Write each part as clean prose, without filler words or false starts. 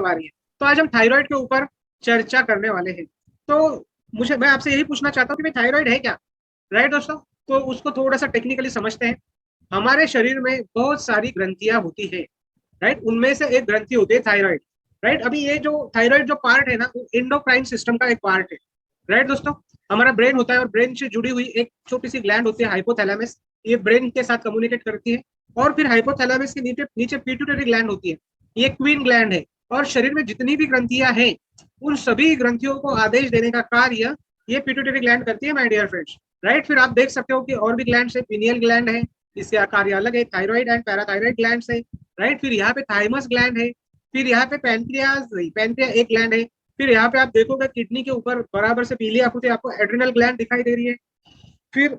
आ रही है। तो आज हम थायराइड के ऊपर चर्चा करने वाले हैं। तो मैं आपसे यही पूछना चाहता हूँ कि भाई थायराइड है क्या, राइट दोस्तों। तो उसको थोड़ा सा टेक्निकली समझते हैं। हमारे शरीर में बहुत सारी ग्रंथियां होती है, राइट। उनमें से एक ग्रंथि होती है थायराइड, राइट। अभी ये जो थायराइड जो पार्ट है ना, वो एंडोक्राइन सिस्टम का एक पार्ट है, राइट दोस्तों। हमारा ब्रेन होता है और ब्रेन से जुड़ी हुई एक छोटी सी ग्लैंड होती है हाइपोथैलेमस। ये ब्रेन के साथ कम्युनिकेट करती है। और फिर हाइपोथैलेमस के नीचे नीचे पिट्यूटरी ग्लैंड होती है, ये क्वीन ग्लैंड है। और शरीर में जितनी भी ग्रंथियां हैं, उन सभी ग्रंथियों को आदेश देने का कार्य ये पिट्यूटरी ग्लैंड करती है, माय डियर फ्रेंड्स, राइट। फिर आप देख सकते हो कि और भी ग्लैंड है, पिनियल ग्लैंड है, इसका कार्य अलग है, थायराइड एंड पैराथायराइड ग्लैंड है, राइट। फिर यहाँ पे थाइमस ग्लैंड है, फिर यहाँ पे पैंक्रिया एक ग्लैंड है। फिर यहाँ पे आप देखोगे किडनी के ऊपर बराबर से पीली आकृति आपको एड्रिनल ग्लैंड दिखाई दे रही है। फिर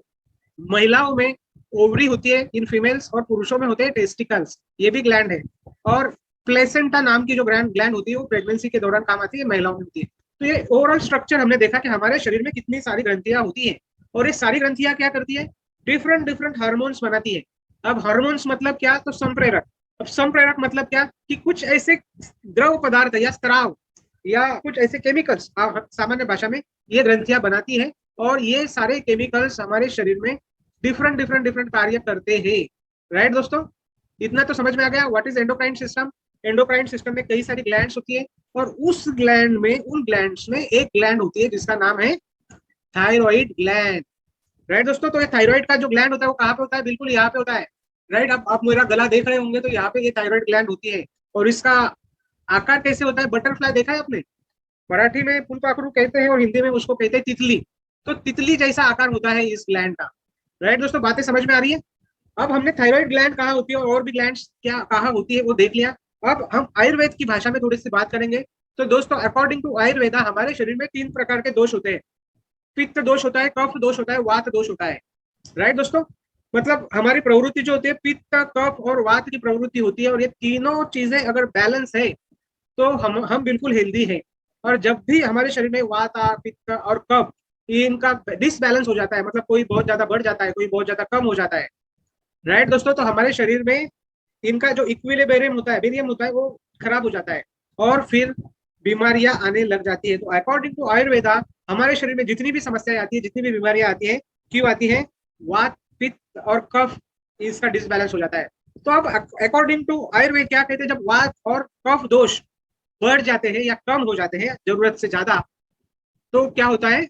महिलाओं में ओवरी होती है इन फीमेल्स, और पुरुषों में होते हैं टेस्टिकल्स, ये भी ग्लैंड है। और प्लेसेंटा नाम की जो ग्लैंड होती है वो प्रेगनेंसी के दौरान काम आती है, महिलाओं में होती है। तो ये ओवरऑल स्ट्रक्चर हमने देखा कि हमारे शरीर में कितनी सारी ग्रंथियां होती हैं, और ये सारी ग्रंथियां क्या करती है, डिफरेंट डिफरेंट हार्मोन्स बनाती है। अब हार्मोन्स मतलब क्या, तो संप्रेरक। अब संप्रेरक मतलब क्या, कि कुछ ऐसे द्रव पदार्थ या स्त्राव या कुछ ऐसे केमिकल्स सामान्य भाषा में ये ग्रंथियां बनाती है। और ये सारे केमिकल्स हमारे शरीर में डिफरेंट डिफरेंट डिफरेंट कार्य करते हैं, राइट दोस्तों। इतना तो समझ में आ गया what is endocrine system. Endocrine system में कई सारी ग्लैंड्स होती है, और उस ग्लैंड में उन ग्लैंड्स में एक ग्लैंड होती है जिसका नाम है थायराइड ग्लैंड, राइट दोस्तों। तो ये थायराइड का जो ग्लैंड होता है वो कहाँ पे होता है, बिल्कुल यहाँ पे होता है, राइट। अब आप मेरा गला देख रहे होंगे तो यहाँ पे ये थायराइड ग्लैंड होती है। और इसका आकार कैसे होता है, बटरफ्लाई देखा है आपने, मराठी में फुलपाखरू कहते हैं और हिंदी में उसको कहते हैं तितली। तो तितली जैसा आकार होता है इस ग्लैंड का, राइट दोस्तों। बातें समझ में आ रही है। अब हमने थायराइड ग्लैंड कहाँ होती है और भी ग्लैंड क्या कहाँ होती है वो देख लिया। अब हम आयुर्वेद की भाषा में थोड़ी सी बात करेंगे। तो दोस्तों अकॉर्डिंग टू आयुर्वेदा हमारे शरीर में 3 प्रकार के दोष होते हैं। पित्त दोष होता है, कफ दोष होता है, वात दोष होता है, राइट दोस्तों। मतलब हमारी प्रवृत्ति जो होती है, पित्त कफ और वात की प्रवृत्ति होती है, और ये तीनों चीजें अगर बैलेंस है तो हम बिल्कुल हेल्दी हैं। और जब भी हमारे शरीर में वात पित्त और कफ इनका डिसबैलेंस हो जाता है, मतलब कोई बहुत ज्यादा बढ़ जाता है, कोई बहुत ज्यादा कम हो जाता है, राइट दोस्तों, तो हमारे शरीर में इनका जो इक्विलिब्रियम होता है, बेरियम होता है, वो खराब हो जाता है, और फिर बीमारियां आने लग जाती है। तो अकॉर्डिंग टू आयुर्वेदा हमारे शरीर में जितनी भी समस्याएं आती है, जितनी भी बीमारियां आती है, क्यों आती है, वात पित्त और कफ इसका डिसबैलेंस हो जाता है। तो अब अकॉर्डिंग टू आयुर्वेद क्या कहते हैं, जब वात और कफ दोष बढ़ जाते हैं या कम हो जाते हैं जरूरत से ज्यादा, तो क्या होता है,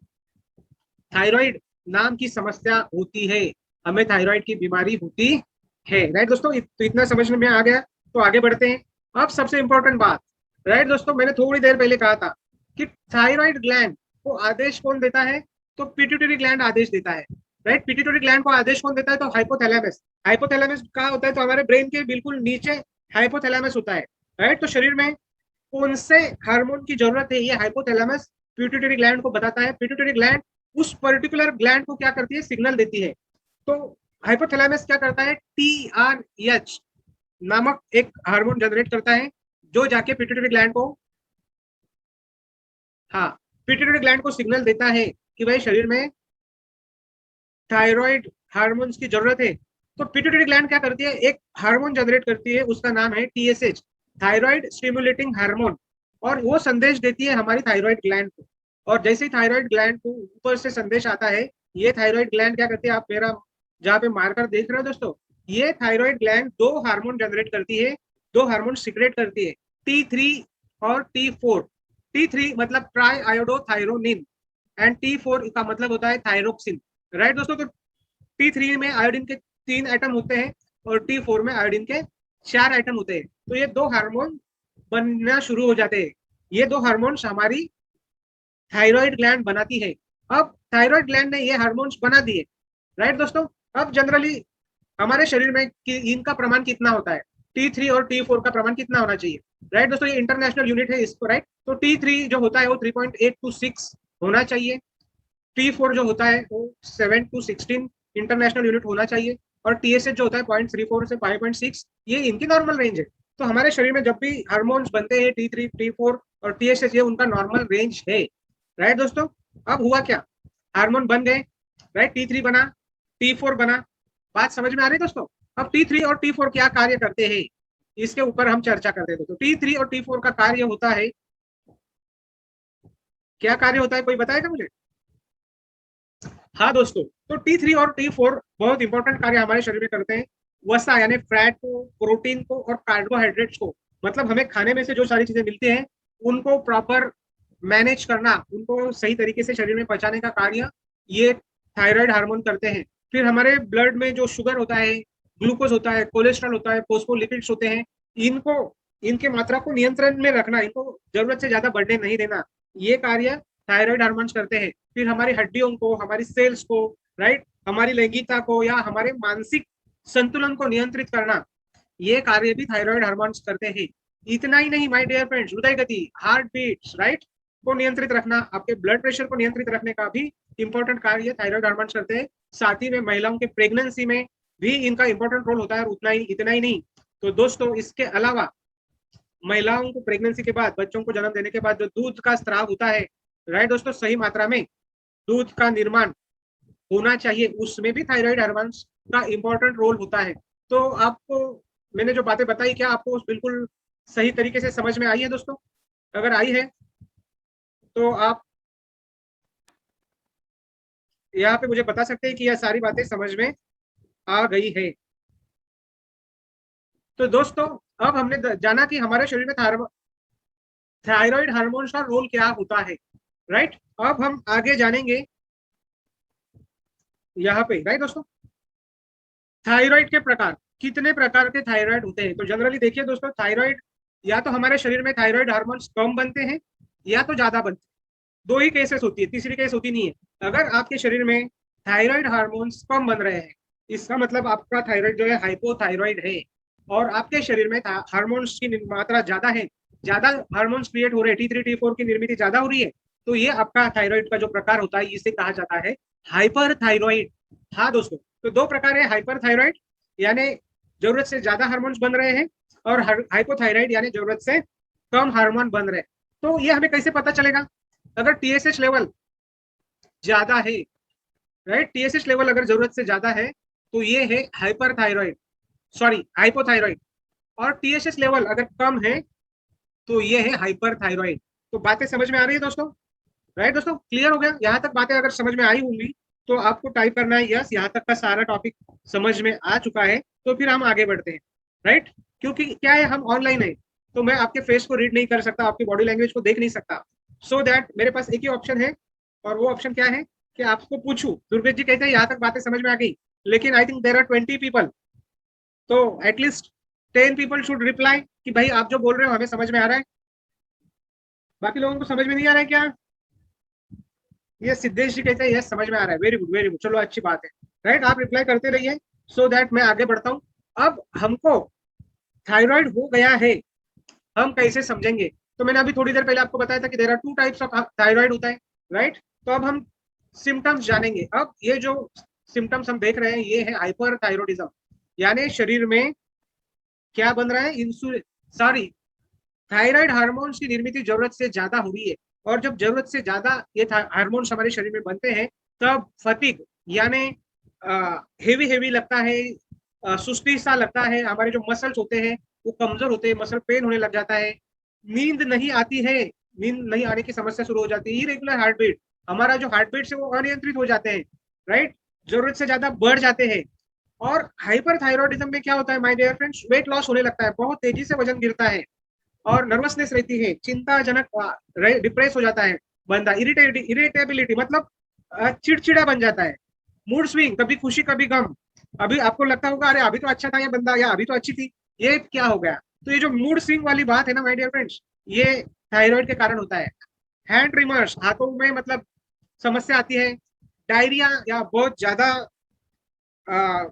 थायराइड नाम की समस्या होती है, हमें थायराइड की बीमारी होती है, राइट दोस्तों। तो इतना समझ में आ गया, तो आगे बढ़ते हैं। अब सबसे इंपॉर्टेंट बात, राइट दोस्तों, मैंने थोड़ी देर पहले कहा था कि थायराइड ग्लैंड को आदेश कौन देता है, तो पिट्यूटरी ग्लैंड आदेश देता है, राइट। पिट्यूटरी ग्लैंड को आदेश कौन देता है, तो हाइपोथैलेमस। हाइपोथैलेमस कहाँ होता है, तो हमारे ब्रेन के बिल्कुल नीचे हाइपोथैलेमस होता है, राइट। तो शरीर में कौन से हार्मोन की जरूरत है, ये हाइपोथैलेमस पिट्यूटरी ग्लैंड को बताता है। पिट्यूटरी ग्लैंड उस पर्टिकुलर ग्लैंड को क्या करती है, सिग्नल देती है। तो हाइपोथैलेमस क्या करता है, TRH नामक एक हार्मोन जनरेट करता है, जो जाके पिट्यूटरी ग्लैंड को, हाँ, पिट्यूटरी ग्लैंड को सिग्नल देता है कि भाई शरीर में थायराइड हार्मोन्स की जरूरत है। तो पिट्यूटरी ग्लैंड क्या करती है, एक हार्मोन जनरेट करती है, उसका नाम है TSH, थायराइड स्टिमुलेटिंग हार्मोन, और वो संदेश देती है हमारी थायराइड ग्लैंड को। और जैसे ही थायराइड ग्लैंड को ऊपर से संदेश आता है, ये थायराइड ग्लैंड क्या करती है, आप मेरा जहाँ पे मार्कर देख रहे हो दोस्तों, ये थायराइड ग्लैंड 2 हार्मोन जनरेट करती है, 2 हार्मोन सिक्रेट करती है, T3 और T4। T3 मतलब ट्राई आयोडोथायरोनिन, एंड T4 का मतलब होता है थायरोक्सिन, राइट दोस्तों। तो T3 में आयोडीन के 3 एटम होते हैं, और T4 में आयोडीन के 4 एटम होते हैं। तो ये 2 हार्मोन बनना शुरू हो जाते हैं, ये 2 हार्मोन्स हमारी थायराइड ग्लैंड बनाती है। अब थायराइड ग्लैंड ने ये हार्मोन्स बना दिए, राइट दोस्तों। अब जनरली हमारे शरीर में इनका प्रमाण कितना होता है, T3 और T4 का प्रमाण कितना होना चाहिए, राइट दोस्तों। ये इंटरनेशनल यूनिट है इसको, राइट। तो T3 जो होता है वो 3.8 to 6 होना चाहिए, T4 जो होता है वो 7 to 16 इंटरनेशनल यूनिट होना चाहिए, और TSH जो होता है 0.34 से 5.6, ये इनकी नॉर्मल रेंज है। तो हमारे शरीर में जब भी हार्मोन्स बनते हैं T3 T4 और TSH, ये उनका नॉर्मल रेंज है, राइट दोस्तों। अब हुआ क्या, हार्मोन बन गए, राइट, T3 बना, T4 बना, बात समझ में आ रही है दोस्तों। अब T3 और T4 क्या कार्य करते हैं, इसके ऊपर हम चर्चा करते थे। तो T3 और T4 का कार्य होता है, क्या कार्य होता है, कोई बताएगा मुझे? हाँ दोस्तों, तो T3 और T4 बहुत इंपॉर्टेंट कार्य हमारे शरीर में करते हैं। वसा यानी फैट को, प्रोटीन को और कार्बोहाइड्रेट्स को, मतलब हमें खाने में से जो सारी चीजें मिलती हैं उनको प्रॉपर मैनेज करना, उनको सही तरीके से शरीर में पहुंचाने का कार्य ये थायराइड हार्मोन करते हैं। फिर हमारे ब्लड में जो शुगर होता है, ग्लूकोज होता है, कोलेस्ट्रॉल होता है, फोस्फोलिपिड्स होते हैं, इनको, इनके मात्रा को नियंत्रण में रखना, इनको जरूरत से ज्यादा बढ़ने नहीं देना, ये कार्य थायराइड हार्मोन्स करते हैं। फिर हमारी हड्डियों को, हमारी सेल्स को, राइट, हमारी लैंगिकता को या हमारे मानसिक संतुलन को नियंत्रित करना, ये कार्य भी थायराइड हार्मोन्स करते हैं। इतना ही नहीं माय डियर फ्रेंड्स, हृदय गति, हार्ट बीट्स, राइट, को नियंत्रित रखना, आपके ब्लड प्रेशर को नियंत्रित रखने का भी इंपॉर्टेंट कार्य थायराइड हार्मोन्स करते हैं। साथ ही में महिलाओं के प्रेगनेंसी में भी इनका इंपॉर्टेंट रोल होता है। और इतना ही नहीं, तो दोस्तों इसके अलावा महिलाओं को प्रेगनेंसी के बाद, बच्चों को जन्म देने के बाद जो दूध का स्त्राव होता है, राइट दोस्तों, सही मात्रा में दूध का निर्माण होना चाहिए, उसमें भी थायराइड हार्मोन्स का इंपॉर्टेंट रोल होता है। तो आपको मैंने जो बातें बताई, क्या आपको बिल्कुल सही तरीके से समझ में आई है दोस्तों? अगर आई है तो आप यहाँ पे मुझे बता सकते हैं कि यह सारी बातें समझ में आ गई है। तो दोस्तों अब हमने जाना कि हमारे शरीर में थायराइड हार्मोन्स का रोल क्या होता है, राइट। अब हम आगे जानेंगे यहाँ पे, राइट दोस्तों, थायराइड के प्रकार, कितने प्रकार के थायराइड होते हैं। तो जनरली देखिए दोस्तों, थायराइड, या तो हमारे शरीर में थायराइड हार्मोन्स कम बनते हैं या तो ज्यादा बनते हैं, दो ही केसेस होती है, तीसरी केस होती नहीं है। अगर आपके शरीर में थायराइड हार्मोन्स कम बन रहे हैं, इसका मतलब आपका थायराइड जो है हाइपोथायराइड है, और आपके शरीर में हार्मोन्स की मात्रा ज्यादा है, ज्यादा हार्मोन्स क्रिएट हो रहे हैं, T3 T4 की निर्मित ज्यादा हो रही है, तो ये आपका थायराइड का जो प्रकार होता है, इसे कहा जाता है हाइपर थायराइड। हाँ दोस्तों, तो दो प्रकार है, हाइपर थायराइड यानी जरूरत से ज्यादा हार्मोन्स बन रहे हैं, और हाइपोथायराइड यानी जरूरत से कम हार्मोन बन रहे हैं। तो ये हमें कैसे पता चलेगा? अगर TSH लेवल ज्यादा है, राइट, TSH लेवल अगर जरूरत से ज्यादा है तो ये है हाइपर थायराइड, सॉरी हाइपोथायराइड, और TSH लेवल अगर कम है तो ये है हाइपर थायराइड। तो बातें समझ में आ रही है दोस्तों? राइट दोस्तों, क्लियर हो गया? यहाँ तक बातें अगर समझ में आई होंगी तो आपको टाइप करना है यस, यहाँ तक का सारा टॉपिक समझ में आ चुका है, तो फिर हम आगे बढ़ते हैं, राइट। क्योंकि क्या है, हम ऑनलाइन है, तो मैं आपके फेस को रीड नहीं कर सकता, आपकी बॉडी लैंग्वेज को देख नहीं सकता, सो दैट मेरे पास एक ही ऑप्शन है, और वो ऑप्शन क्या है कि आपको पूछूं। दुर्गेश जी कहते हैं यहाँ तक बातें समझ में आ गई, लेकिन I think there are 20 people, तो एटलीस्ट 10 पीपल शुड रिप्लाई कि भाई आप जो बोल रहे हो हमें समझ में आ रहा है। बाकी लोगों को समझ में नहीं आ रहा है क्या? ये सिद्धेश जी कहते हैं यस समझ में आ रहा है, वेरी गुड वेरी गुड, चलो अच्छी बात है, राइट। आप रिप्लाई करते रहिए सो दैट मैं आगे बढ़ता हूँ। अब हमको थायराइड हो गया है, हम कैसे समझेंगे? तो मैंने अभी थोड़ी देर पहले आपको बताया था कि there are 2 types of thyroid होता है, राइट। तो अब हम सिम्टम्स जानेंगे। अब ये जो सिम्टम्स हम देख रहे हैं ये है हाइपर थायरोडिज्म, यानी शरीर में क्या बन रहा है, इंसुलिन, सॉरी, थायराइड हार्मोन्स की निर्मित जरूरत से ज्यादा हो रही है, और जब जरूरत से ज्यादा ये हार्मोन्स हमारे शरीर में बनते हैं तब फटीग यानी हेवी हेवी लगता है, सुस्ती सा लगता है, हमारे जो मसल्स होते हैं वो कमजोर होते हैं, मसल पेन होने लग जाता है, नींद नहीं आती है, नींद नहीं आने की समस्या शुरू हो जाती है, इरेगुलर हार्ट बीट, हमारा जो हार्ट बीट है वो अनियंत्रित हो जाते हैं, राइट, जरूरत से ज्यादा बढ़ जाते हैं। और हाइपर थायरॉइडिज्म में क्या होता है my dear friends, weight loss होने लगता है, बहुत तेजी से वजन गिरता है, और नर्वसनेस रहती है, चिंताजनक, डिप्रेस हो जाता है बंदा, इरिटेबिलिटी मतलब चिड़चिड़ा बन जाता है, मूड स्विंग, कभी खुशी कभी गम। अभी आपको लगता होगा अरे अभी तो अच्छा था ये बंदा, या अभी तो अच्छी थी, ये क्या हो गया? तो ये जो मूड स्विंग वाली बात है ना माय डियर फ्रेंड्स, ये थायराइड के कारण होता है। हैंड ट्रिमर्स, हाथों में मतलब समस्या आती है, डायरिया या बहुत ज्यादा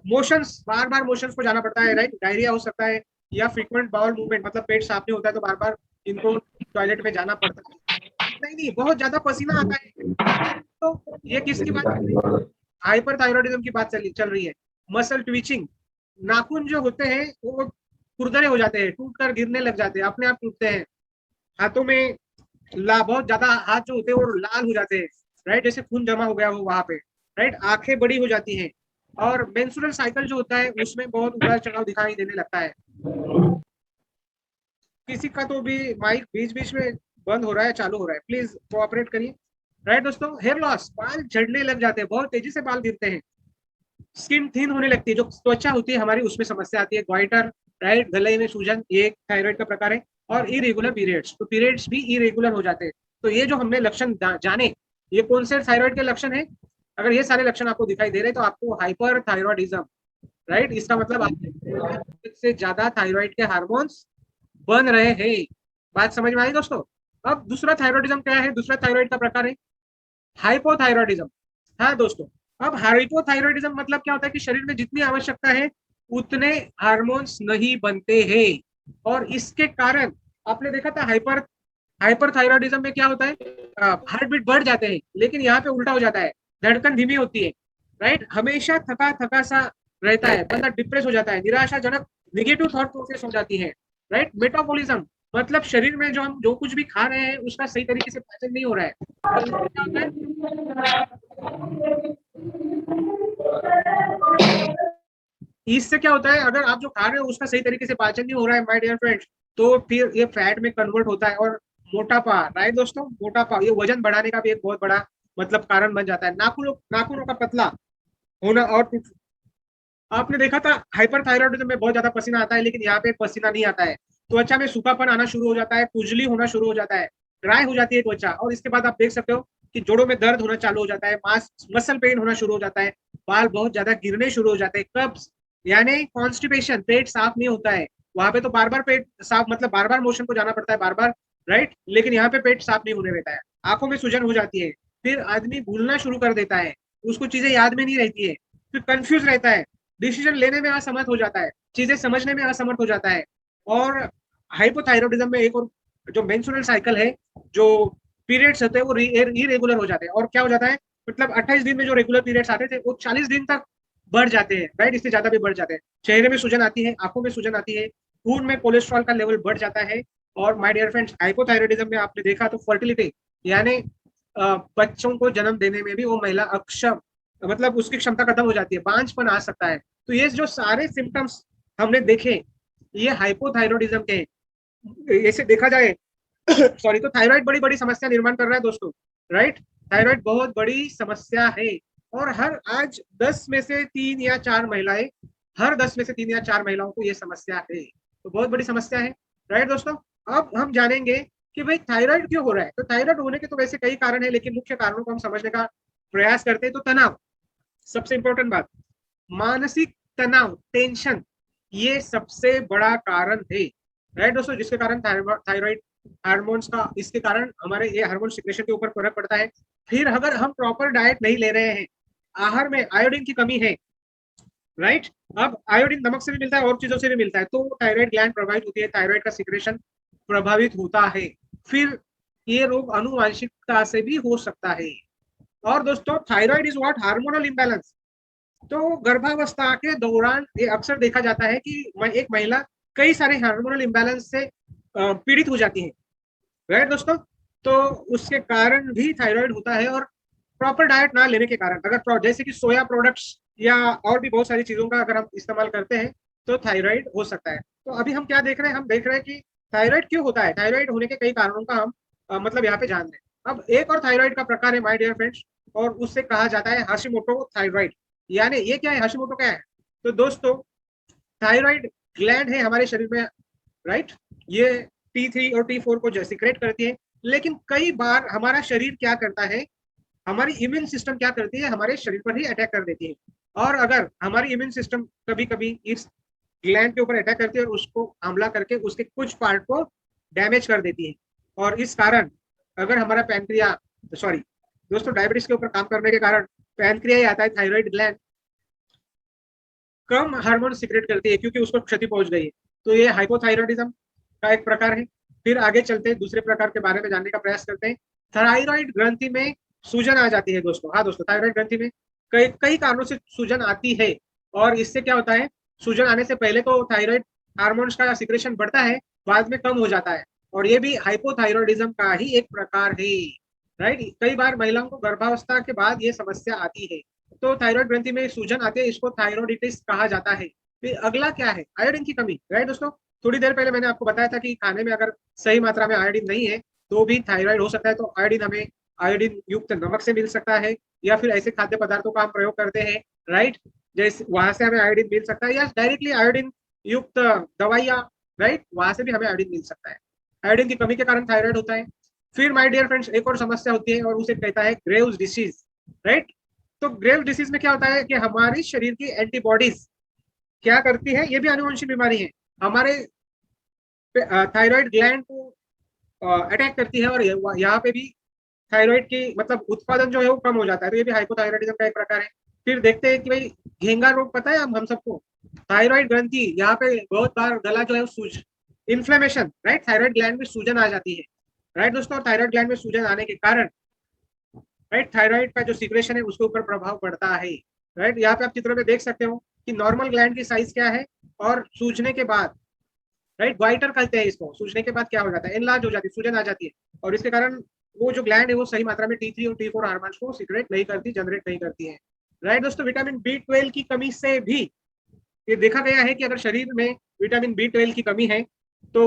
मोशंस, बार बार मोशंस को जाना पड़ता है, राइट, डायरिया हो सकता है, या फ्रीक्वेंट बाउल मूवमेंट मतलब पेट साफ नहीं होता है तो बार बार इनको टॉयलेट में जाना पड़ता है, नहीं नहीं बहुत ज्यादा पसीना आता है। तो ये किसकी बात चल रही है? हाइपर थायरॉइडिज्म की बात चल रही है। मसल ट्विचिंग, नाखून जो होते हैं वो खुरदरे हो जाते हैं, टूट कर गिरने लग जाते हैं, अपने आप टूटते हैं। हाथों में बहुत ज्यादा हाथ जो होते हैं वो लाल हो जाते हैं, राइट, जैसे खून जमा हो गया हो वहां पे, राइट, आंखें बड़ी हो जाती हैं, और मेंस्ट्रुअल साइकिल जो होता है उसमें बहुत उतार चढ़ाव दिखाई देने लगता है। किसी का तो भी माइक बीच बीच में बंद हो रहा है, चालू हो रहा है, प्लीज कोऑपरेट करिए। राइट दोस्तों, हेयर लॉस, बाल झड़ने लग जाते हैं, बहुत तेजी से बाल गिरते हैं, स्किन थिन होने लगती है, जो त्वचा होती है हमारी उसमें समस्या आती है, ग्वाइटर, राइट, गले में सूजन, ये एक थायराइड का प्रकार है। और इरेगुलर पीरियड्स, तो पीरियड्स भी इरेगुलर हो जाते हैं। तो ये जो हमने लक्षण जाने, ये कौन से थायराइड के लक्षण है? अगर ये सारे लक्षण आपको दिखाई दे रहे हैं तो आपको हाइपर थायरॉयडिज्म, राइट, इसका मतलब आप से ज्यादा थायराइड के हार्मोन्स बन रहे हैं। बात समझ में आई दोस्तों? अब दूसरा थायरॉयडिज्म क्या है? दूसरा थायराइड का प्रकार है हाइपोथायरॉयडिज्म। हाँ दोस्तों, अब हाइपोथायरॉयडिज्म मतलब क्या होता है कि शरीर में जितनी आवश्यकता है उतने हार्मोन्स नहीं बनते हैं, और इसके कारण आपने देखा था हाइपर थायरॉयडिज्म में क्या होता है, हार्ट बीट बढ़ जाते हैं, लेकिन यहाँ पे उल्टा हो जाता है, धड़कन धीमी होती है, राइट, हमेशा थका थका सा रहता है, बंदा डिप्रेस हो जाता है, निराशाजनक नेगेटिव थॉट प्रोसेस हो जाती है, राइट, मेटाबॉलिज्म, मतलब शरीर में जो हम जो कुछ भी खा रहे हैं उसका सही तरीके से पाचन नहीं हो रहा है। तो क्या होता है, इससे क्या होता है, अगर आप जो खा रहे हो उसका सही तरीके से पाचन नहीं हो रहा है माय डियर फ्रेंड्स, तो फिर ये फैट में कन्वर्ट होता है, और मोटापा, राइट दोस्तों, मोटापा ये वजन बढ़ाने का भी एक बहुत बड़ा मतलब कारण बन जाता है, नाखूनों नाखूनों का पतला होना। और आपने देखा था हाइपर थायराइडिज्म में बहुत ज्यादा पसीना आता है, लेकिन यहाँ पे पसीना नहीं आता है, त्वचा में सूखापन आना शुरू हो जाता है, खुजली होना शुरू हो जाता है, ड्राई हो जाती है त्वचा, और इसके बाद आप देख सकते हो कि जोड़ों में दर्द होना चालू हो जाता है, मास मसल पेन होना शुरू हो जाता है, बाल बहुत ज्यादा गिरने शुरू हो जाते हैं, कब्ज यानी कॉन्स्टिपेशन, पेट साफ नहीं होता है, वहां पे तो बार बार पेट साफ मतलब बार बार मोशन को जाना पड़ता है, बार बार, राइट, लेकिन यहाँ पे पेट साफ नहीं होने देता है, आंखों में सूजन हो जाती है, फिर आदमी भूलना शुरू कर देता है, उसको चीजें याद में नहीं रहती है, फिर कंफ्यूज रहता है, डिसीजन लेने में असमर्थ हो जाता है, चीजें समझने में असमर्थ हो जाता है। और हाइपोथायरॉयडिज्म में एक और जो मेंस्ट्रुअल साइकिल है, जो पीरियड्स होते हैं वो इरेगुलर हो जाते हैं, और क्या हो जाता है, मतलब 28 दिन में जो रेगुलर पीरियड्स आते थे वो 40 दिन तक बढ़ जाते हैं, राइट, इससे ज्यादा भी बढ़ जाते हैं, चेहरे में सूजन आती है, आंखों में सूजन आती है, खून में कोलेस्ट्रॉल का लेवल बढ़ जाता है। और माय डियर फ्रेंड्स, हाइपोथायरॉयडिज्म में आपने देखा तो फर्टिलिटी यानी बच्चों को जन्म देने में भी वो महिला अक्षम, मतलब उसकी क्षमता खत्म हो जाती है, बांझपन आ सकता है। तो ये जो सारे सिम्टम्स हमने देखे ये हाइपोथायरॉयडिज्म के हैं। ऐसे देखा जाए सॉरी, तो थायराइड बड़ी बड़ी समस्या निर्माण कर रहा है दोस्तों, राइट, थायराइड बहुत बड़ी समस्या है, और हर आज 10 में से 3 या 4 महिलाएं, हर 10 में से 3 या 4 महिलाओं को ये समस्या है, तो बहुत बड़ी समस्या है, राइट दोस्तों। अब हम जानेंगे कि भाई थायराइड क्यों हो रहा है। तो थायराइड होने के तो वैसे कई कारण है, लेकिन मुख्य कारणों को हम समझने का प्रयास करते हैं। तो तनाव सबसे इंपॉर्टेंट बात, मानसिक तनाव, टेंशन, ये सबसे बड़ा कारण है, राइट दोस्तों, जिसके कारण थायराइड हार्मोन्स का, इसके कारण हमारे ये हार्मोन सिक्रेशन के ऊपर फर्क पड़ता है। फिर अगर हम प्रॉपर डाइट नहीं ले रहे हैं, आहार में आयोडीन की कमी है, राइट, अब आयोडीन नमक से भी मिलता है और चीजों से भी मिलता है, तो थायराइड ग्लैंड प्रभावित होती है, थायराइड का सिक्रेशन प्रभावित होता है, फिर ये रोग अनुवांशिकता से भी हो सकता है। और दोस्तों, thyroid is what, hormonal imbalance. तो गर्भावस्था के दौरान ये अक्सर देखा जाता है कि एक महिला कई सारे हार्मोनल इंबैलेंस से पीड़ित हो जाती है, राइट दोस्तों, तो उसके कारण भी थायराइड होता है। और प्रॉपर डाइट ना लेने के कारण, अगर जैसे कि सोया प्रोडक्ट्स या और भी बहुत सारी चीजों का अगर हम इस्तेमाल करते हैं तो थायराइड हो सकता है। तो अभी हम क्या देख रहे हैं, हम देख रहे हैं कि थायराइड क्यों होता है, थायराइड होने के कई कारणों का हम मतलब यहाँ पे जान रहे हैं। अब एक और थायराइड का प्रकार है माय डियर फ्रेंड्स, और उससे कहा जाता है हाशिमोटो थायराइड। यानी ये क्या है, हाशिमोटो क्या है? तो दोस्तों, थायराइड ग्लैंड है हमारे शरीर में, राइट, ये T3 और T4 को जो सिक्रेट करती है, लेकिन कई बार हमारा शरीर क्या करता है, हमारी इम्यून सिस्टम क्या करती है, हमारे शरीर पर ही अटैक कर देती है। और अगर हमारी इम्यून सिस्टम कभी कभी इस ग्लैंड के ऊपर अटैक करती है और उसको हमला करके उसके कुछ पार्ट को डैमेज कर देती है, और इस कारण अगर हमारा पैनक्रिया, सॉरी दोस्तों, डायबिटीज के ऊपर काम करने के कारण पैनक्रिया ही आता है, थायराइड ग्लैंड कम हार्मोन सिक्रेट करती है क्योंकि उसको क्षति पहुंच गई है। तो ये हाइपोथायरॉयडिज्म का एक प्रकार है। फिर आगे चलते हैं, दूसरे प्रकार के बारे में जानने का प्रयास करते हैं। थायराइड ग्रंथि में सूजन आ जाती है दोस्तों। हाँ दोस्तों, थायराइड ग्रंथि में कई कई कारणों से सूजन आती है, और इससे क्या होता है, सूजन आने से पहले तो थायराइड हार्मोन्स का सिक्रेशन बढ़ता है, बाद में कम हो जाता है, और ये भी हाइपोथायरॉयडिज्म का ही एक प्रकार है, राइट। कई बार महिलाओं को गर्भावस्था के बाद ये समस्या आती है, तो थायराइड ग्रंथि में सूजन आते हैं, इसको थायरोइडिटिस कहा जाता है। फिर अगला क्या है, आयोडीन की कमी, राइट दोस्तों। थोड़ी देर पहले मैंने आपको बताया था कि खाने में अगर सही मात्रा में आयोडीन नहीं है तो भी थायराइड हो सकता है। तो आयोडीन हमें आयोडीन युक्त नमक से मिल सकता है, या फिर ऐसे खाद्य पदार्थों का हम प्रयोग करते हैं, राइट, जैसे वहां से हमें आयोडीन मिल सकता है, या डायरेक्टली आयोडीन युक्त दवाइयाँ, राइट, वहां से भी हमें आयोडीन मिल सकता है। आयोडीन की कमी के कारण थायराइड होता है। फिर माय डियर फ्रेंड्स, एक और समस्या होती है और उसे कहता है ग्रेव्स डिसीज, राइट। तो ग्रेव्स डिसीज में क्या होता है कि हमारी शरीर की एंटीबॉडीज क्या करती है, ये भी आनुवंशिक बीमारी है, हमारे थायराइड ग्लैंड को अटैक करती है, और यहाँ पे भी थायराइड की मतलब उत्पादन जो है वो कम हो जाता है। तो ये भी हाइपोथायराइडिज्म का एक प्रकार है। फिर देखते हैं कि भाई घेंगा रोग पता है हम सबको, थायराइड ग्रंथि यहाँ पे बहुत बार गला जो है सूज, इन्फ्लेमेशन, राइट, थायराइड ग्लैंड में सूजन आ जाती है, राइट दोस्तों। थायराइड ग्लैंड में सूजन आने के कारण, राइट, थायराइड का जो सिक्रेशन है उसके ऊपर प्रभाव पड़ता है, राइट। यहाँ पे आप चित्र में देख सकते हो कि नॉर्मल ग्लैंड की साइज क्या है, और सूजने के बाद, राइट, ग्वाइटर कहते हैं इसको, सूजने के बाद क्या हो जाता है, एनलार्ज हो जाती है, सूजन आ जाती है, और इसके कारण वो जो ग्लैंड है वो सही मात्रा में T3 और T4 हार्मोन्स को सीक्रेट नहीं करती, जनरेट नहीं करती है, राइट दोस्तों। विटामिन B12 की कमी से भी ये देखा गया है कि अगर शरीर में विटामिन B12 की कमी है तो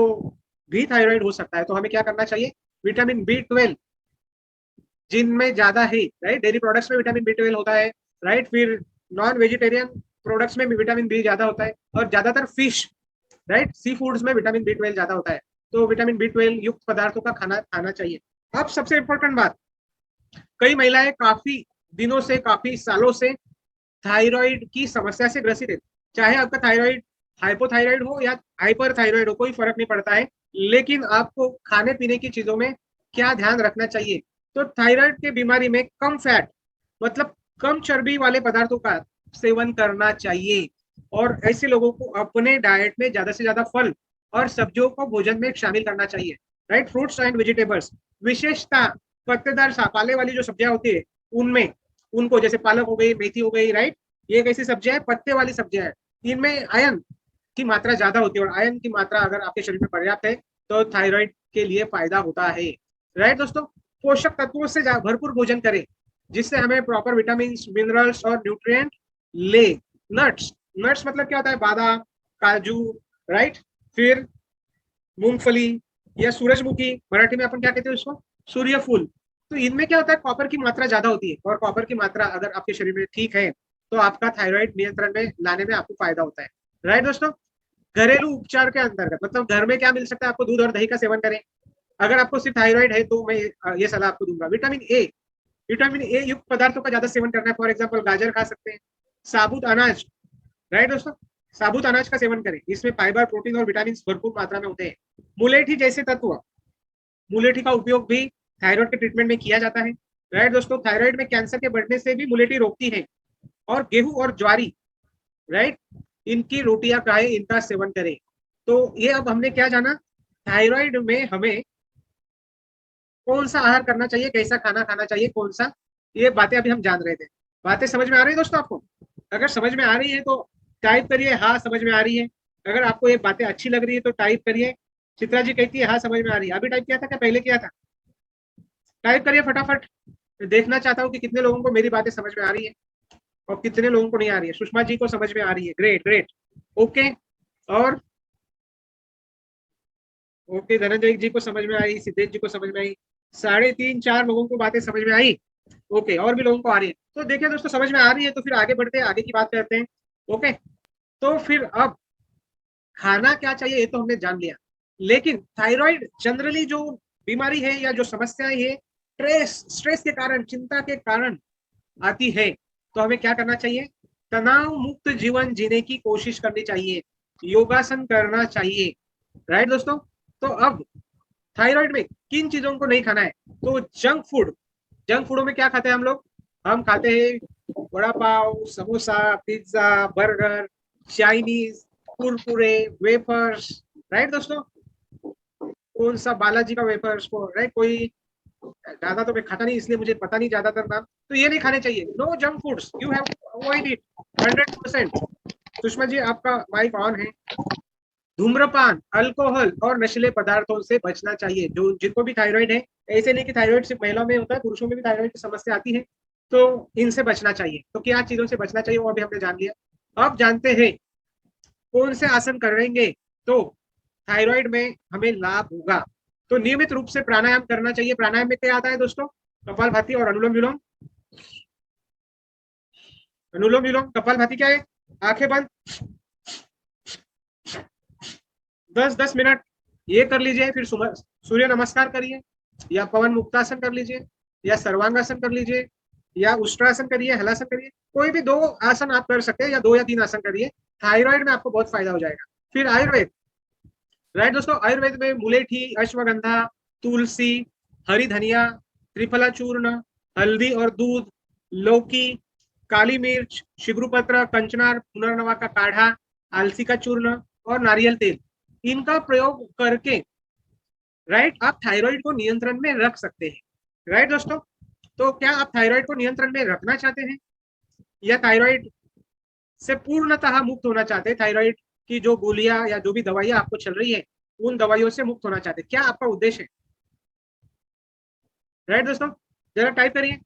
भी थायराइड हो सकता है। तो हमें क्या करना चाहिए, विटामिन B12 जिनमें ज्यादा है, राइट, डेयरी प्रोडक्ट्स में विटामिन B12 होता है, राइट, फिर नॉन वेजिटेरियन प्रोडक्ट्स में भी विटामिन बी ज्यादा होता है, और ज्यादातर फिश, राइट, सी फूड्स में विटामिन B12 ज्यादा होता है। तो विटामिन B12 युक्त पदार्थों का खाना खाना चाहिए। अब सबसे इंपॉर्टेंट बात, कई महिलाएं काफी दिनों से, काफी सालों से थायराइड की समस्या से ग्रसित है। चाहे आपका थायराइड हाइपोथायराइड हो या हाइपर थायराइड हो, कोई फर्क नहीं पड़ता है, लेकिन आपको खाने पीने की चीजों में क्या ध्यान रखना चाहिए। तो थायराइड के बीमारी में कम फैट, मतलब कम चर्बी वाले पदार्थों का सेवन करना चाहिए, और ऐसे लोगों को अपने डाइट में ज्यादा से ज्यादा फल और सब्जियों को भोजन में शामिल करना चाहिए, राइट, फ्रूट्स एंड वेजिटेबल्स, विशेषता पत्तेदार पाले वाली जो सब्जियां होती है उनमें, उनको जैसे पालक हो गई, मेथी हो गई, राइट, ये एक ऐसी सब्जियां है, पत्ते वाली सब्जियां है, इनमें आयरन की मात्रा ज्यादा होती है, और आयरन की मात्रा अगर आपके शरीर में पर्याप्त है तो थायराइड के लिए फायदा होता है, राइट दोस्तों। पोषक तत्वों से भरपूर भोजन करें जिससे हमें प्रॉपर विटामिन, मिनरल्स और न्यूट्रिएंट ले। नट्स, नट्स मतलब क्या होता है, बादाम, काजू, राइट, फिर मूंगफली या सूरजमुखी, मराठी में अपन क्या कहते हैं उसको, सूर्यफूल। तो इनमें क्या होता है, कॉपर की मात्रा ज्यादा होती है, और कॉपर की मात्रा अगर आपके शरीर में ठीक है तो आपका थायराइड नियंत्रण में लाने में आपको फायदा होता है, राइट दोस्तों। घरेलू उपचार के अंतर्गत मतलब घर में क्या मिल सकता है आपको, दूध और दही का सेवन करें। अगर आपको सिर्फ थायराइड है तो मैं ये सलाह आपको दूंगा। विटामिन ए युक्त पदार्थों का ज्यादा सेवन करना है, फॉर एग्जाम्पल गाजर खा सकते हैं, साबुत अनाज, राइट दोस्तों, साबुत अनाज का सेवन करें, इसमें फाइबर, प्रोटीन और विटामिन भरपूर मात्रा में होते हैं। मुलेठी जैसे तत्व, मुलेठी का उपयोग भी थायराइड के ट्रीटमेंट में किया जाता है, राइट दोस्तों। थायराइड में कैंसर के बढ़ने से भी मुलेठी रोकती है। और गेहूं और ज्वारी, राइट, इनकी रोटियां खाएं, इनका सेवन करें। तो ये अब हमने क्या जाना, थायराइड में हमें कौन सा आहार करना चाहिए, कैसा खाना खाना चाहिए, कौन सा, ये बातें अभी हम जान रहे थे। बातें समझ में आ रही है दोस्तों आपको? अगर समझ में आ रही है तो टाइप करिए हाँ समझ में आ रही है। अगर आपको ये बातें अच्छी लग रही है तो टाइप करिए। चित्रा जी कहती है हाँ समझ में आ रही है। अभी टाइप किया था क्या पहले किया था? टाइप करिए फटाफट। देखना चाहता हूँ कि कितने लोगों को मेरी बातें समझ में आ रही है और कितने लोगों को नहीं आ रही है। सुषमा जी को समझ में आ रही है, ग्रेट ग्रेट, ओके। और ओके, धनंजय जी को समझ में आई, सिद्धेश जी को समझ में आई, 3.5-4 लोगों को बातें समझ में आई। ओके, और भी लोगों को आ रही है। तो देखिए दोस्तों, समझ में आ रही है तो फिर आगे बढ़ते हैं, आगे की बात करते हैं। ओके, तो फिर अब खाना क्या चाहिए ये तो हमने जान लिया, लेकिन थायराइड जनरली जो बीमारी है या जो समस्याएं है, स्ट्रेस के कारण, चिंता के कारण आती है। तो हमें क्या करना चाहिए, तनाव मुक्त जीवन जीने की कोशिश करनी चाहिए, योगासन करना चाहिए, राइट दोस्तों। तो अब थायराइड में किन चीजों को नहीं खाना है, तो जंक फूडों में क्या खाते हैं हम लोग, हम खाते हैं vada pav, samosa, pizza, burger, Chinese, Kurkure, wafers, right दोस्तों। कौन सा बालाजी का वेफर्स को, राइट, कोई ज्यादा तो मैं खाता नहीं इसलिए मुझे पता नहीं ज्यादातर नाम। तो ये नहीं खाने चाहिए, no junk foods, you have to avoid it 100%। Sushma ji आपका माइक ऑन है। धूम्रपान, अल्कोहल और नशीले पदार्थों से बचना चाहिए। जो जिनको भी थायराइड है, ऐसे नहीं कि थायराइड सिर्फ महिलाओं में होता है, पुरुषों में भी थायराइड की समस्या आती है, तो इनसे बचना चाहिए। तो क्या चीजों से बचना चाहिए वो अभी हमने जान लिया। अब जानते हैं कौन से आसन करेंगे। तो थायराइड में हमें लाभ होगा। तो नियमित रूप से प्राणायाम करना चाहिए। प्राणायाम में क्या आता है दोस्तों? कपालभाति और अनुलोम विलोम। अनुलोम विलोम, कपालभाति क्या है? आंखें बंद 10-10 मिनट ये कर लीजिए, फिर सूर्य नमस्कार करिए, या पवन मुक्तासन कर लीजिए, या सर्वांगासन कर लीजिए, या उष्ट्रासन करिए, हलासन करिए। कोई भी 2 आसन आप कर सकते हैं, या 2 या 3 आसन करिए। थायराइड में आपको बहुत फायदा हो जाएगा। फिर आयुर्वेद, राइट दोस्तों, आयुर्वेद में मुलेठी, अश्वगंधा, तुलसी, हरी धनिया, त्रिफला चूर्ण, हल्दी और दूध, लौकी, काली मिर्च, शिग्रुपत्र, कंचनार, पुनर्नवा का काढ़ा, आलसी का चूर्ण और नारियल तेल, इनका प्रयोग करके राइट आप थायराइड को नियंत्रण में रख सकते हैं। राइट दोस्तों, तो क्या आप थायराइड को नियंत्रण में रखना चाहते हैं, या थायराइड से पूर्णतः मुक्त होना चाहते हैं? थायराइड की जो गोलियां या जो भी दवाइयां आपको चल रही है, उन दवाइयों से मुक्त होना चाहते हैं? क्या आपका उद्देश्य है? राइट दोस्तों, जरा टाइप करिए।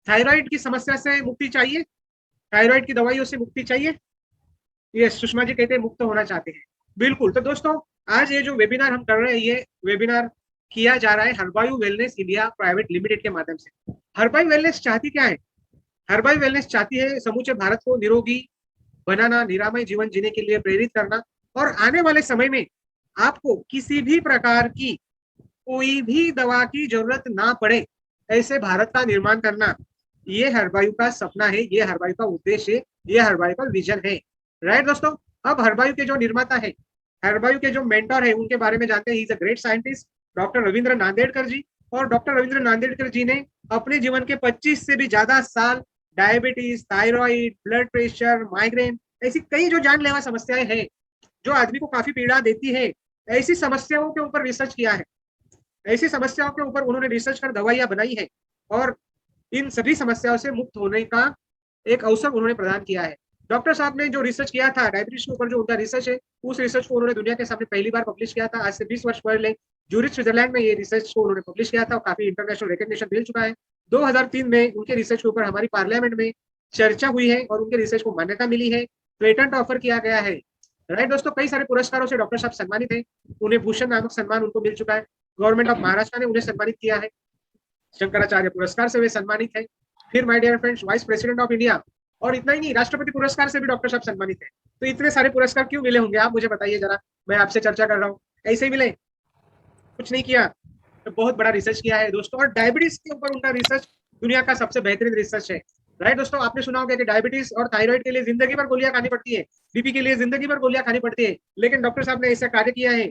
थायराइड की समस्या से मुक्ति चाहिए, थायराइड की दवाइयों से मुक्ति चाहिए। ये सुषमा जी कहते हैं मुक्त होना चाहते हैं। बिल्कुल। तो दोस्तों, आज ये जो वेबिनार हम कर रहे हैं, ये वेबिनार किया जा रहा है हर्बायू वेलनेस इंडिया प्राइवेट लिमिटेड के माध्यम से। हर्बायू वेलनेस चाहती क्या है? हर्बायू वेलनेस चाहती है समूचे भारत को निरोगी बनाना, निरामय जीवन जीने के लिए प्रेरित करना, और आने वाले समय में आपको किसी भी प्रकार की कोई भी दवा की जरूरत ना पड़े, ऐसे भारत का निर्माण करना। ये हर्बायू का सपना है, ये हर्बायू का उद्देश्य है, ये हर्बायू का विजन है। राइट दोस्तों, अब हर्बायू के जो निर्माता है, हर्बायू के जो मेंटर है, उनके बारे में जानते हैं। He is a great scientist, doctor Ravindra Nandedkar ji. और डॉक्टर रविंद्र नांदेड़कर जी ने अपने जीवन के 25 से भी ज्यादा साल diabetes, thyroid, blood pressure, migraine, ऐसी कई जो जानलेवा समस्याएं हैं, जो आदमी को काफी पीड़ा देती है, ऐसी समस्याओं के ऊपर रिसर्च किया है। ऐसी समस्याओं के ऊपर उन्होंने रिसर्च कर दवाइयां बनाई है, और इन सभी समस्याओं से मुक्त होने का एक अवसर उन्होंने प्रदान किया है। डॉक्टर साहब ने जो रिसर्च किया था डायबिटीज के ऊपर, जो उनका रिसर्च है, उस रिसर्च को उन्होंने दुनिया के सामने पहली बार पब्लिश किया था, आज से 20 वर्ष पहले ज्यूरिच स्विट्जरलैंड में ये रिसर्च को उन्होंने पब्लिश किया था, और काफी इंटरनेशनल रिकॉग्निशन मिल चुका है। 2003 में उनके रिसर्च के ऊपर हमारी पार्लियामेंट में चर्चा हुई है, और उनके रिसर्च को मान्यता मिली है, पेटेंट ऑफर किया गया है। राइट दोस्तों, कई सारे पुरस्कारों से डॉक्टर साहब सम्मानित है। उन्हें भूषण नामक सम्मान उनको मिल चुका है। गवर्नमेंट ऑफ महाराष्ट्र ने उन्हें सम्मानित किया है, शंकराचार्य पुरस्कार से वे सम्मानित है। फिर my dear friends, vice president of India, और इतना ही नहीं, राष्ट्रपति पुरस्कार से भी डॉक्टर साहब सम्मानित है। तो इतने सारे पुरस्कार क्यों मिले होंगे, आप मुझे बताइए जरा। मैं आपसे चर्चा कर रहा हूँ, ऐसे ही मिले? कुछ नहीं किया, तो बहुत बड़ा रिसर्च किया है दोस्तों। और डायबिटीज के ऊपर उनका रिसर्च दुनिया का सबसे बेहतरीन रिसर्च है। राइट दोस्तों, आपने सुना होगा कि डायबिटीज और थायराइड के लिए जिंदगी भर गोलियां खानी पड़ती है, बीपी के लिए जिंदगी भर गोलियां खानी पड़ती है, लेकिन डॉक्टर साहब ने ऐसा कार्य किया है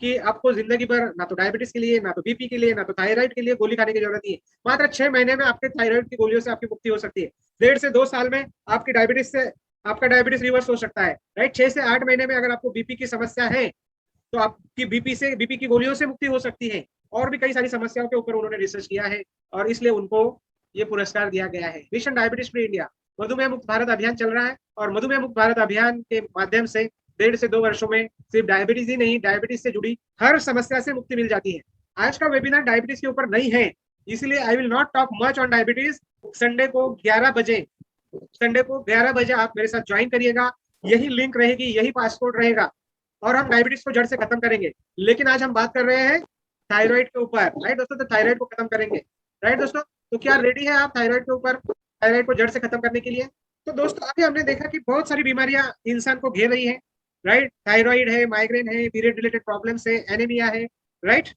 कि आपको जिंदगी भर ना तो डायबिटीज के लिए, ना तो बीपी के लिए, ना तो थायराइड के लिए गोली खाने की जरूरत नहीं है। मात्र 6 महीने में आपके थायराइड की गोलियों से आपकी मुक्ति हो सकती है। 1.5 से 2 साल में आपकी डायबिटीज से आपका डायबिटीज रिवर्स हो सकता है। राइट, 6 से 8 महीने में अगर आपको बीपी की समस्या है, तो आपकी बीपी की गोलियों से मुक्ति हो सकती है। और भी कई सारी समस्याओं के ऊपर उन्होंने रिसर्च किया है, और इसलिए उनको ये पुरस्कार दिया गया है। मिशन डायबिटीज फ्री इंडिया, मधुमेह मुक्त भारत अभियान चल रहा है, और मधुमेह मुक्त भारत अभियान के माध्यम से 1.5 से 2 वर्षों में सिर्फ डायबिटीज ही नहीं, डायबिटीज से जुड़ी हर समस्या से मुक्ति मिल जाती है। आज का वेबिनार डायबिटीज के ऊपर नहीं है, इसलिए I will not talk much on diabetes. Sunday को 11 बजे आप मेरे साथ ज्वाइन करिएगा। यही लिंक रहेगी, यही पासपोर्ट रहेगा, और हम डायबिटीज को जड़ से खत्म करेंगे। लेकिन आज हम बात कर रहे हैं थायराइड के ऊपर। राइट दोस्तों, तो थायराइड को खत्म करेंगे। राइट दोस्तों, तो क्या रेडी है आप थायराइड के ऊपर, थायराइड को जड़ से खत्म करने के लिए? तो दोस्तों, अभी हमने देखा कि बहुत सारी बीमारियां इंसान को घेर रही है। राइट, थायराइड है, माइग्रेन है, पीरियड रिलेटेड प्रॉब्लम्स है, एनीमिया है, राइट,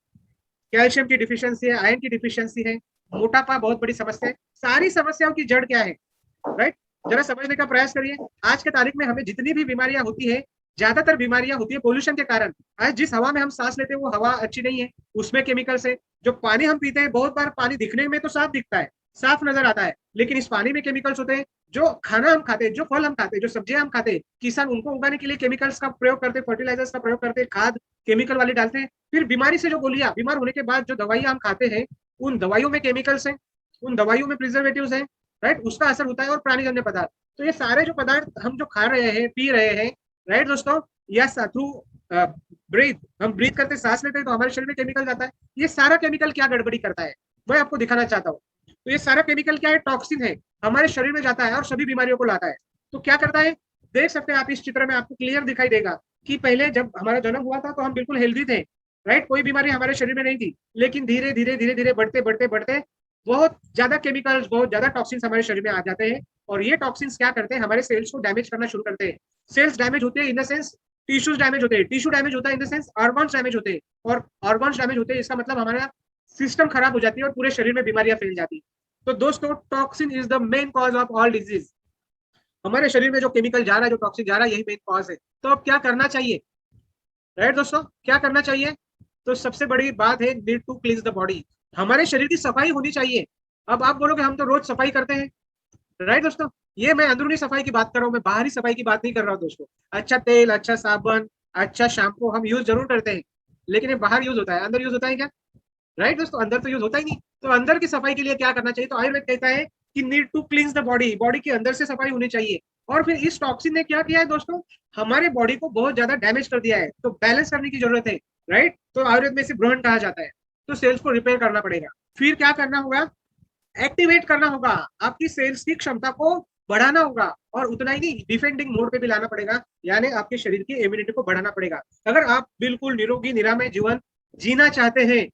कैल्शियम की डिफिशियंसी है, आयरन की डिफिशियंसी है, मोटापा बहुत बड़ी समस्या है। सारी समस्याओं की जड़ क्या है? राइट, जरा समझने का प्रयास करिए। आज के तारीख में हमें जितनी भी बीमारियां होती है, ज्यादातर बीमारियां होती है पोल्यूशन के कारण। आज जिस हवा में हम सांस लेते हैं वो हवा अच्छी नहीं है, उसमें केमिकल्स है। जो पानी हम पीते हैं, बहुत बार पानी दिखने में तो साफ दिखता है, साफ नजर आता है, लेकिन इस पानी में केमिकल्स होते हैं। जो खाना हम खाते हैं, जो फल हम खाते हैं, जो सब्जियां हम खाते हैं, किसान उनको उगाने के लिए केमिकल्स का प्रयोग करते हैं, फर्टिलाइजर्स का प्रयोग करते हैं, खाद केमिकल वाली डालते हैं। फिर बीमारी से जो गोलियां, बीमार होने के बाद जो दवाइयां हम खाते हैं, उन दवाइयों में केमिकल्स हैं, उन दवाइयों में प्रिजर्वेटिव्स हैं। राइट, उसका असर होता है, और प्राणीजन्य पदार्थ। तो ये सारे जो पदार्थ हम जो खा रहे हैं, पी रहे हैं, राइट दोस्तों, या थ्रू ब्रीथ, हम ब्रीथ करते, सांस लेते हैं, तो हमारे शरीर में केमिकल जाता है। ये सारा केमिकल क्या गड़बड़ी करता है, मैं आपको दिखाना चाहता हूँ। तो ये सारा केमिकल क्या है? टॉक्सिन है, हमारे शरीर में जाता है और सभी बीमारियों को लाता है। तो क्या करता है? देख सकते हैं आप इस चित्र में, आपको क्लियर दिखाई देगा कि पहले जब हमारा जन्म हुआ था तो हम बिल्कुल हेल्दी थे, राइट, कोई बीमारी हमारे शरीर में नहीं थी। लेकिन धीरे धीरे धीरे धीरे बढ़ते बढ़ते बढ़ते बहुत ज्यादा केमिकल्स, बहुत ज्यादा टॉक्सिन्स हमारे शरीर में आ जाते हैं, और ये टॉक्सिन्स क्या करते हैं, हमारे सेल्स को डैमेज करना शुरू करते हैं। सेल्स डैमेज होते हैं in the sense tissues damage होते हैं, टिश्यू डैमेज होता है in the sense organs damage होते हैं, और ऑर्गन्स डैमेज होते हैं इसका मतलब हमारा सिस्टम खराब हो जाती है और पूरे शरीर में बीमारियां फैल जाती है। तो दोस्तों, toxin is the main cause of all disease. हमारे शरीर में जो केमिकल जा रहा है, जो टॉक्सिन जा रहा है, यही मेन कॉज है। तो अब क्या करना चाहिए, राइट दोस्तों, क्या करना चाहिए? तो सबसे बड़ी बात है, need to cleanse the body. हमारे शरीर की सफाई होनी चाहिए। अब आप बोलोगे हम तो रोज सफाई करते हैं, राइट दोस्तों, ये मैं अंदरूनी सफाई की बात कर रहा हूँ, मैं बाहरी सफाई की बात नहीं कर रहा हूँ दोस्तों। अच्छा तेल, अच्छा साबुन, अच्छा शैम्पू हम यूज जरूर करते हैं, लेकिन ये बाहर यूज होता है, अंदर यूज होता है क्या? राइट दोस्तों, अंदर तो यूज होता ही नहीं। तो अंदर की सफाई के लिए क्या करना चाहिए? तो आयुर्वेद कहता है कि need to cleanse the body, body के अंदर से सफाई होनी चाहिए। और फिर इस टॉक्सिन ने क्या किया है दोस्तों, हमारे बॉडी को बहुत ज्यादा डैमेज कर दिया है, तो बैलेंस करने की जरूरत है, राइट। तो आयुर्वेद में इसे ब्रहण कहा जाता है। तो सेल्स को रिपेयर करना पड़ेगा। फिर क्या करना होगा? एक्टिवेट करना होगा, आपकी सेल्स की क्षमता को बढ़ाना होगा, और उतना ही नहीं, डिफेंडिंग मोड पे भी लाना पड़ेगा, यानी आपके शरीर की इम्यूनिटी को बढ़ाना पड़ेगा। अगर आप बिल्कुल निरोगी निरामय जीवन जीना चाहते हैं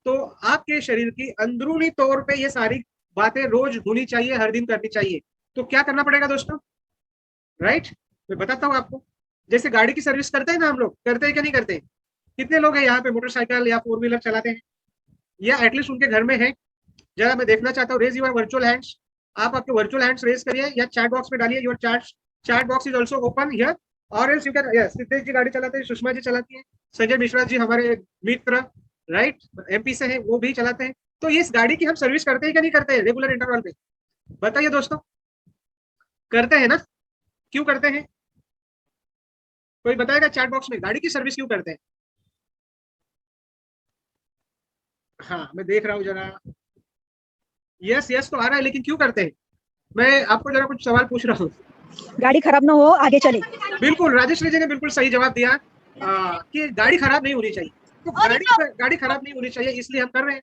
तो आपके शरीर की अंदरूनी तौर पे ये सारी बातें रोज होनी चाहिए, हर दिन करनी चाहिए। तो क्या करना पड़ेगा दोस्तों, राइट? मैं बताता हूँ आपको। जैसे गाड़ी की सर्विस करते हैं ना, हम लोग करते हैं क्या नहीं करते? कितने लोग हैं यहाँ पे मोटरसाइकिल या फोर व्हीलर चलाते हैं, या एटलीस्ट उनके घर में है? जरा मैं देखना चाहता हूँ, रेज योर वर्चुअल हैंड्स। आप आपके वर्चुअल हैंड्स रेज करिए या चैट बॉक्स में डालिए, your chat box is also open here, और else you can, yes, Siddhesh ji गाड़ी चलाते हैं, सुषमा जी चलाती है, संजय मिश्रा जी हमारे मित्र, राइट, एमपी से है, वो भी चलाते हैं। तो इस गाड़ी की हम सर्विस करते हैं क्या नहीं करते हैं रेगुलर इंटरवल पे? बताइए दोस्तों, करते हैं ना? क्यों करते हैं? कोई बताएगा चैट बॉक्स में, गाड़ी की सर्विस क्यों करते हैं? हाँ, मैं देख रहा हूँ जरा, यस यस तो आ रहा है, लेकिन क्यों करते हैं? मैं आपको जरा कुछ सवाल पूछ रहा हूँ। गाड़ी खराब ना हो, आगे चले। बिल्कुल, राजेश्वरी जी ने बिल्कुल सही जवाब दिया कि गाड़ी खराब नहीं होनी चाहिए। तो गाड़ी खराब नहीं होनी चाहिए, इसलिए हम कर रहे हैं।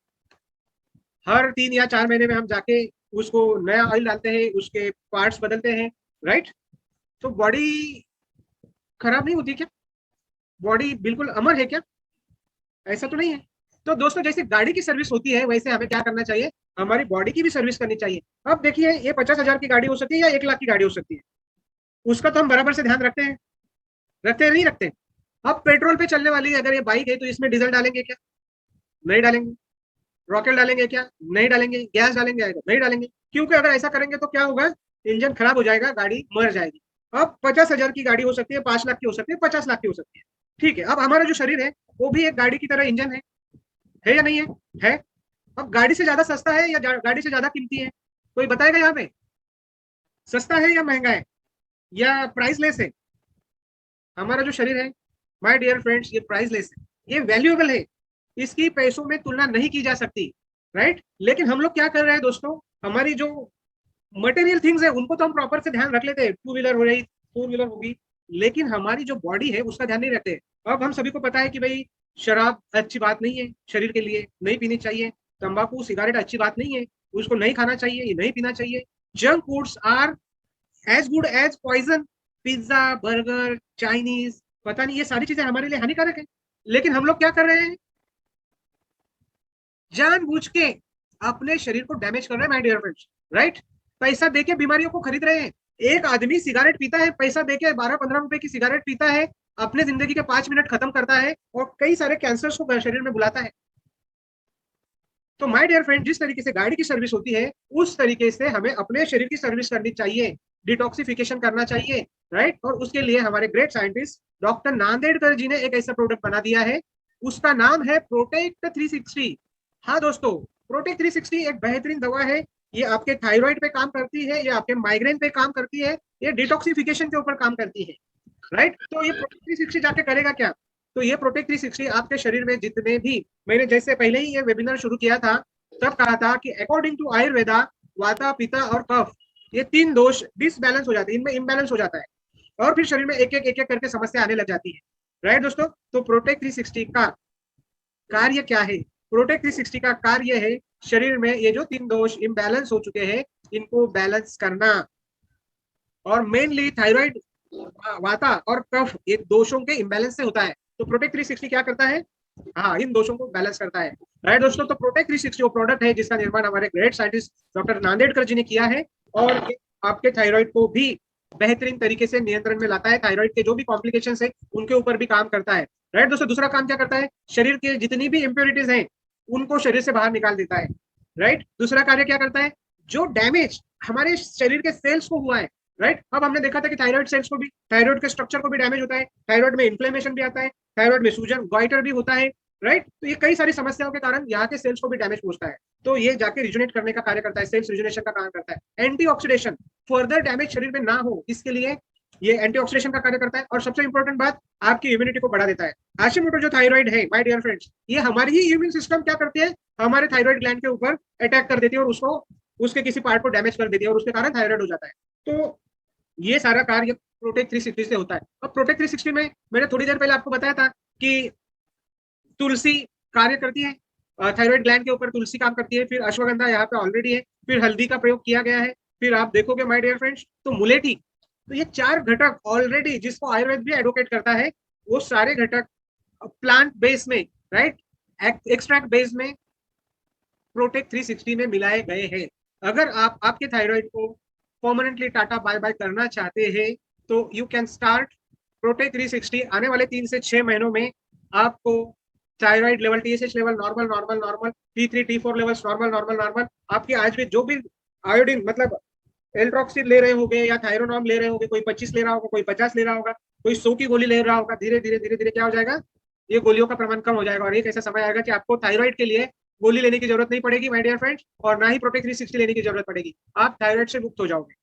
हर 3 या 4 महीने में हम जाके उसको नया ऑयल डालते हैं, उसके पार्ट्स बदलते हैं, राइट। तो बॉडी खराब नहीं होती क्या? बॉडी बिल्कुल अमर है क्या? ऐसा तो नहीं है। तो दोस्तों, जैसे गाड़ी की सर्विस होती है, वैसे हमें क्या करना चाहिए, हमारी बॉडी की भी सर्विस करनी चाहिए। अब देखिए, ये 50,000 की गाड़ी हो सकती है या 1 लाख की गाड़ी हो सकती है, उसका तो हम बराबर से ध्यान रखते हैं, रखते हैं नहीं रखते? अब पेट्रोल पे चलने वाली अगर ये बाइक है तो इसमें डीजल डालेंगे क्या? नहीं डालेंगे। रॉकेट डालेंगे क्या? नहीं डालेंगे। गैस डालेंगे? नहीं डालेंगे, क्योंकि अगर ऐसा करेंगे तो क्या होगा, इंजन खराब हो जाएगा, गाड़ी मर जाएगी। अब 50,000 की गाड़ी हो सकती है, 5 लाख की हो सकती है, 50 लाख की हो सकती है, ठीक है। अब हमारा जो शरीर है वो भी एक गाड़ी की तरह इंजन है या नहीं है? है। अब गाड़ी से ज्यादा सस्ता है या गाड़ी से ज्यादा कीमती है? कोई बताएगा यहाँ पे? सस्ता है या महंगा है या प्राइसलेस है? हमारा जो शरीर है, माय डियर फ्रेंड्स, ये प्राइसलेस है, ये वैल्यूएबल है, इसकी पैसों में तुलना नहीं की जा सकती, राइट। लेकिन हम लोग क्या कर रहे हैं दोस्तों, हमारी जो मटेरियल थिंग्स है उनको तो हम प्रॉपर से ध्यान रख लेते हैं, 2 व्हीलर हो रही, 4 व्हीलर होगी, लेकिन हमारी जो बॉडी है उसका ध्यान नहीं रखते। अब हम सभी को पता है कि भाई शराब अच्छी बात नहीं है शरीर के लिए, नहीं पीनी चाहिए। तंबाकू सिगरेट अच्छी बात नहीं है, उसको नहीं खाना चाहिए, ये नहीं पीना चाहिए। Junk foods are as good as poison. Pizza, burger, Chinese, पता नहीं, ये सारी चीजें हमारे लिए हानिकारक है, लेकिन हम लोग क्या कर रहे हैं, जानबूझ के अपने शरीर को डैमेज कर रहे हैं, माय डियर फ्रेंड्स, राइट। पैसा देके बीमारियों को खरीद रहे हैं। एक आदमी सिगरेट पीता है, पैसा देके 12-15 रुपए की सिगरेट पीता है, अपने जिंदगी के 5 मिनट खत्म करता है और कई सारे कैंसर्स को शरीर में बुलाता है। तो माय डियर फ्रेंड, जिस तरीके से गाड़ी की सर्विस होती है उस तरीके से हमें अपने शरीर की सर्विस करनी चाहिए, डिटॉक्सिफिकेशन करना चाहिए, राइट। और उसके लिए हमारे ग्रेट साइंटिस्ट डॉक्टर नांदेड़कर जी ने एक ऐसा प्रोडक्ट बना दिया है, उसका नाम है प्रोटेक्ट 360। हाँ दोस्तों, प्रोटेक्ट 360 एक बेहतरीन दवा है। ये आपके थायराइड पे काम करती है, ये आपके माइग्रेन पे काम करती है, ये डिटॉक्सिफिकेशन के ऊपर काम करती है, राइट। तो ये प्रोटेक्ट 360 जाके करेगा क्या? तो ये प्रोटेक्ट 360 आपके शरीर में जितने भी, मैंने जैसे पहले ही ये वेबिनार शुरू किया था तब कहा था कि अकॉर्डिंग टू आयुर्वेदा, वाता, पित्त और कफ, ये 3 दोष डिसबैलेंस हो जाते हैं, इनमें इम्बैलेंस हो जाता है, और फिर शरीर में एक एक करके समस्या आने लग जाती है, राइट दोस्तों। तो प्रोटेक्ट 360 का कार्य क्या है? प्रोटेक्ट 360 का कार्य है शरीर में ये जो 3 दोष इम्बैलेंस हो चुके हैं इनको बैलेंस करना, और मेनली थायराइड वाता और कफ ये दोषों के इम्बैलेंस से होता है। तो प्रोटेक्ट 360 क्या करता है, हाँ, इन दोषों को बैलेंस करता है। राइट दोस्तों, तो प्रोटेक्ट 360 वो प्रोडक्ट है जिसका निर्माण हमारे ग्रेट साइंटिस्ट डॉक्टर नांदेड़कर जी ने किया है, और ये आपके थायराइड को भी बेहतरीन तरीके से नियंत्रण में लाता है। थायराइड के जो भी कॉम्प्लिकेशंस है उनके ऊपर भी काम करता है। राइट दोस्तों, दूसरा काम क्या करता है, शरीर के जितनी भी इम्प्योरिटीज हैं उनको शरीर से बाहर निकाल देता है। राइट, दूसरा कार्य क्या करता है, जो डैमेज हमारे शरीर के सेल्स को हुआ है, राइट, अब हमने देखा था कि थायराइड सेल्स को भी, थायराइड के स्ट्रक्चर को भी डैमेज होता है, थायराइड में इन्फ्लेमेशन भी आता है, थायराइड में सूजन गॉइटर भी होता है। राइट, तो ये कई सारी समस्याओं के कारण यहाँ के सेल्स को भी डैमेज पहुंचता है। तो ये जाके रिजुनेट करने का कार्य करता है, सेल्स रिजुनेशन का काम करता है। एंटीऑक्सीडेशन, फर्दर डैमेज शरीर में ना हो इसके लिए ये एंटीऑक्सीडेशन का कार्य करता है। और सबसे इंपॉर्टेंट बात, आपकी इम्यूनिटी को बढ़ा देता है। हाशिमोटो जो थायराइड है माय डियर फ्रेंड्स, ये हमारी ही इम्यून सिस्टम क्या करती है, हमारे थायराइड ग्लैंड के ऊपर अटैक कर देती है और उसको, उसके किसी पार्ट को डैमेज कर देती है और उसके कारण थायराइड हो जाता है। तो ये सारा कार्य प्रोटेक्ट 360 से होता है। अब प्रोटेक्ट 360 में मैंने थोड़ी देर पहले आपको बताया था कि तुलसी कार्य करती है, थायराइड ग्लैंड के ऊपर तुलसी काम करती है, फिर अश्वगंधा यहाँ पे ऑलरेडी है, फिर हल्दी का प्रयोग किया गया है, फिर आप देखोगे माय डियर फ्रेंड्स तो मुलेठी। तो ये चार घटक ऑलरेडी जिसको आयुर्वेद भी एडवोकेट करता है, वो सारे घटक प्लांट बेस में, राइट, एक्सट्रैक्ट बेस में प्रोटेक्ट 360 में मिलाए गए हैं। अगर आप आपके थायराइड को परमानेंटली टाटा बाय बाय करना चाहते हैं तो यू कैन स्टार्ट प्रोटेक्ट 360। आने वाले 3 से 6 महीनों में आपको thyroid level, TSH level normal normal normal, T3 T4 levels normal normal normal, आपकी आज भी जो भी आयोडीन मतलब एल्ट्रॉक्सिल ले रहे होंगे या थायरोनॉम ले रहे होंगे, कोई 25 ले रहा होगा, कोई 50 ले रहा होगा, कोई 100 की गोली ले रहा होगा, धीरे धीरे धीरे धीरे क्या हो जाएगा, ये गोलियों का प्रमाण कम हो जाएगा और एक ऐसा समय आएगा कि आपको थायराइड के लिए गोली लेने की जरूरत नहीं पड़ेगी माय डियर फ्रेंड्स, और ना ही प्रोटेक्ट 360 लेने की जरूरत पड़ेगी, आप थायराइड से मुक्त हो जाओगे।